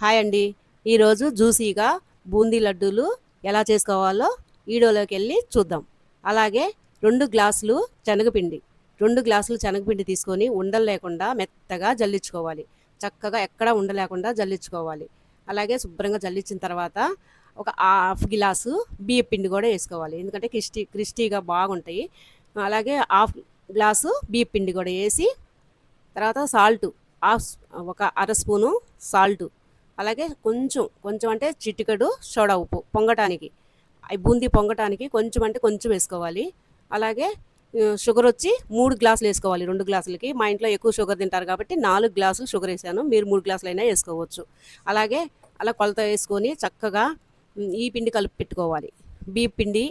Hi అండి. ఈరోజు జ్యూసీగా బూందీ లడ్డూలు ఎలా చేసుకోవాలో వీడియోలోకి వెళ్ళి చూద్దాం. అలాగే 2 గ్లాసులు శనగపిండి 2 గ్లాసులు శనగపిండి తీసుకొని ఉండలు లేకుండా మెత్తగా జల్లించుకోవాలి. చక్కగా ఎక్కడ ఉండ లేకుండా జల్లించుకోవాలి. అలాగే శుభ్రంగా జల్లించిన తర్వాత ఒక హాఫ్ గ్లాసు బియ్య పిండి కూడా వేసుకోవాలి. ఎందుకంటే క్రిస్పీగా బాగుంటాయి. అలాగే హాఫ్ గ్లాసు బియ్య పిండి కూడా వేసి తర్వాత సాల్ట్ ఒక అర స్పూను సాల్టు, అలాగే కొంచెం కొంచెం అంటే చిటికెడు సోడా ఉప్పు పొంగటానికి, బూందీ పొంగటానికి కొంచెం అంటే కొంచెం వేసుకోవాలి. అలాగే షుగర్ వచ్చి 3 గ్లాసులు వేసుకోవాలి 2 గ్లాసులకి. మా ఇంట్లో ఎక్కువ షుగర్ తింటారు కాబట్టి 4 గ్లాసులు షుగర్ వేసాను. మీరు 3 గ్లాసులు అయినా వేసుకోవచ్చు. అలాగే అలా కొలత వేసుకొని చక్కగా ఈ పిండి కలిపి పెట్టుకోవాలి. బియ్య పిండి,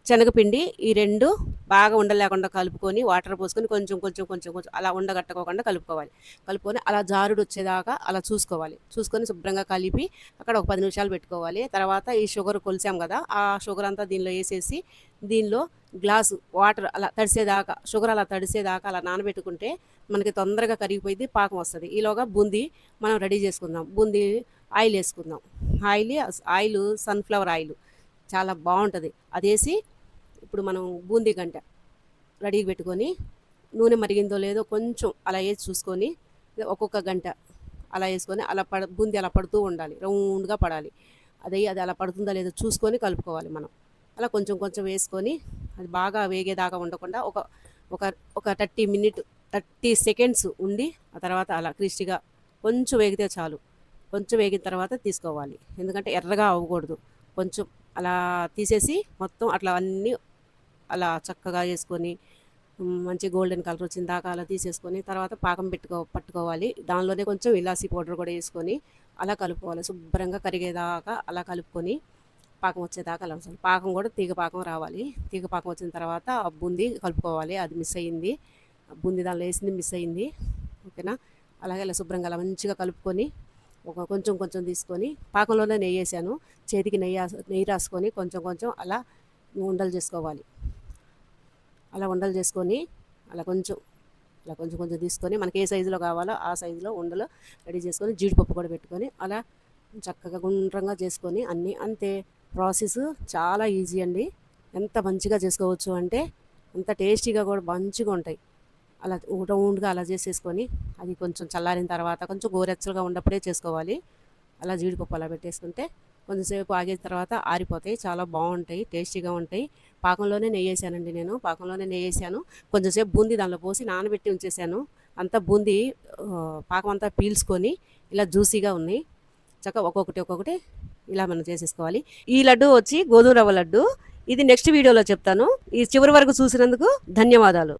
శనగపిండి ఈ 2 బాగా ఉండలేకుండా కలుపుకొని వాటర్ పోసుకొని కొంచెం కొంచెం కొంచెం కొంచెం అలా ఉండగట్టుకోకుండా కలుపుకోవాలి. కలుపుకొని అలా జారుడు వచ్చేదాకా అలా చూసుకొని శుభ్రంగా కలిపి అక్కడ ఒక 10 నిమిషాలు పెట్టుకోవాలి. తర్వాత ఈ షుగర్ కొలిసాం కదా, ఆ షుగర్ అంతా దీనిలో వేసేసి దీనిలో గ్లాసు వాటర్ అలా తడిసేదాకా, షుగర్ అలా తడిసేదాకా అలా నానబెట్టుకుంటే మనకి తొందరగా కరిగిపోయింది, పాకం వస్తుంది. ఈలోగా బూందీ మనం రెడీ చేసుకుందాం. బూందీ ఆయిల్ వేసుకుందాం. ఆయిల్ సన్ఫ్లవర్ ఆయిల్ చాలా బాగుంటుంది. అదేసి ఇప్పుడు మనం బూందీ గంట రెడీగా పెట్టుకొని నూనె మరిగిందో లేదో కొంచెం అలా వేసి చూసుకొని ఒక్కొక్క గంట అలా వేసుకొని అలా బూందీ అలా పడుతూ ఉండాలి, రౌండ్గా పడాలి. అది అలా పడుతుందో లేదో చూసుకొని కలుపుకోవాలి. మనం అలా కొంచెం కొంచెం వేసుకొని అది బాగా వేగేదాకా ఉండకుండా ఒక ఒక ఒక 30 సెకండ్స్ ఉండి ఆ తర్వాత అలా క్రిస్పీగా కొంచెం వేగితే చాలు. కొంచెం వేగిన తర్వాత తీసుకోవాలి, ఎందుకంటే ఎర్రగా అవ్వకూడదు. కొంచెం అలా తీసేసి మొత్తం అట్లా అన్నీ అలా చక్కగా వేసుకొని మంచి గోల్డెన్ కలర్ వచ్చిన దాకా అలా తీసేసుకొని తర్వాత పాకం పట్టుకోవాలి. దానిలోనే కొంచెం ఇలాచీ పౌడర్ కూడా వేసుకొని అలా కలుపుకోవాలి. శుభ్రంగా కరిగేదాకా అలా కలుపుకొని పాకం వచ్చేదాకా అలా ఉంచాలి. పాకం కూడా తీగ పాకం రావాలి. తీగ పాకం వచ్చిన తర్వాత ఆ బూందీ కలుపుకోవాలి. అది మిస్ అయ్యింది, బూందీ దానిలో వేసింది మిస్ అయ్యింది. ఓకేనా? అలాగే అలా శుభ్రంగా అలా మంచిగా కలుపుకొని కొంచెం కొంచెం తీసుకొని పాకంలోనే నెయ్యి వేసాను. చేతికి నెయ్యి రాసుకొని కొంచెం కొంచెం అలా ఉండలు చేసుకోవాలి. అలా ఉండలు చేసుకొని అలా కొంచెం కొంచెం తీసుకొని మనకి ఏ సైజులో కావాలో ఆ సైజులో ఉండలు రెడీ చేసుకొని జీడిపప్పు కూడా పెట్టుకొని అలా చక్కగా గుండ్రంగా చేసుకొని అన్నీ అంతే. ప్రాసెస్ చాలా ఈజీ అండి. ఎంత మంచిగా చేసుకోవచ్చు అంటే అంత టేస్టీగా కూడా మంచిగా ఉంటాయి. అలా రౌండ్గా అలా చేసేసుకొని అది కొంచెం చల్లారిన తర్వాత కొంచెం గోరెచ్చలుగా ఉన్నప్పుడే చేసుకోవాలి. అలా జీడిపప్పు అలా పెట్టేసుకుంటే కొంచెంసేపు ఆగిన తర్వాత ఆరిపోతాయి, చాలా బాగుంటాయి, టేస్టీగా ఉంటాయి. పాకంలోనే నెయ్యి వేసానండి నేను, పాకంలోనే నెయ్యి వేసాను. కొంచెంసేపు బూందీ దానిలో పోసి నానబెట్టి ఉంచేసాను. అంతా బూందీ పాకం అంతా పీల్చుకొని ఇలా జ్యూసీగా ఉన్నాయి. చక్కగా ఒక్కొక్కటి ఇలా మనం చేసేసుకోవాలి. ఈ లడ్డు వచ్చి గోధుమ రవ్వ లడ్డు. ఇది నెక్స్ట్ వీడియోలో చెప్తాను. ఈ చివరి వరకు చూసినందుకు ధన్యవాదాలు.